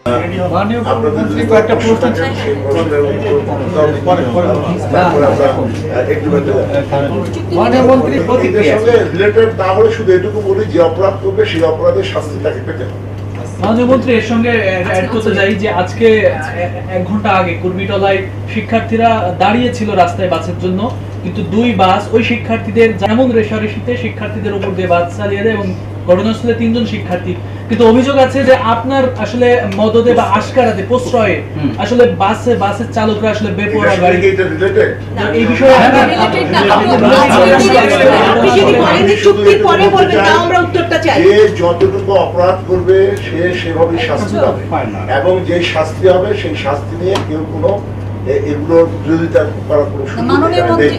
মাননীয় প্রধানমন্ত্রী কয়েকটা প্রশ্ন মাননীয় মন্ত্রী প্রতিক্রিয়া রিলেটেড না হলে শুধু এটুকু বলি, যে অপরাধ করবে সেই অপরাধের শাস্তি তাকে পেতে হবে। মাননীয় মন্ত্রী এর সঙ্গে অ্যাড করতে চাই যে আজকে 1 ঘন্টা আগে কুর্মিটলায় শিক্ষার্থীরা দাঁড়িয়েছিল রাস্তায় বাসের জন্য, কিন্তু 2 বাস ওই শিক্ষার্থীদের যেমন রেশারেশিতে শিক্ষার্থীদের উপর দিয়ে বাস চালিয়ে দেয় এবং ঘটনাস্থলে 3 জন শিক্ষার্থী। কিন্তু অভিযোগ আছে যে আপনার আসলে মদদে বা আশকারাতে প্রশ্রয়ে আসলে বাসের চালকরা আসলে বেপরোয়া গাড়ি এই বিষয়ে যে যতটুকু অপরাধ করবে সে সেভাবে শাস্তি পাবে, এবং যে শাস্তি হবে সেই শাস্তি নিয়ে কেউ কোনো এগুলোর বিরোধিতা করার কোনো সুযোগ নেই।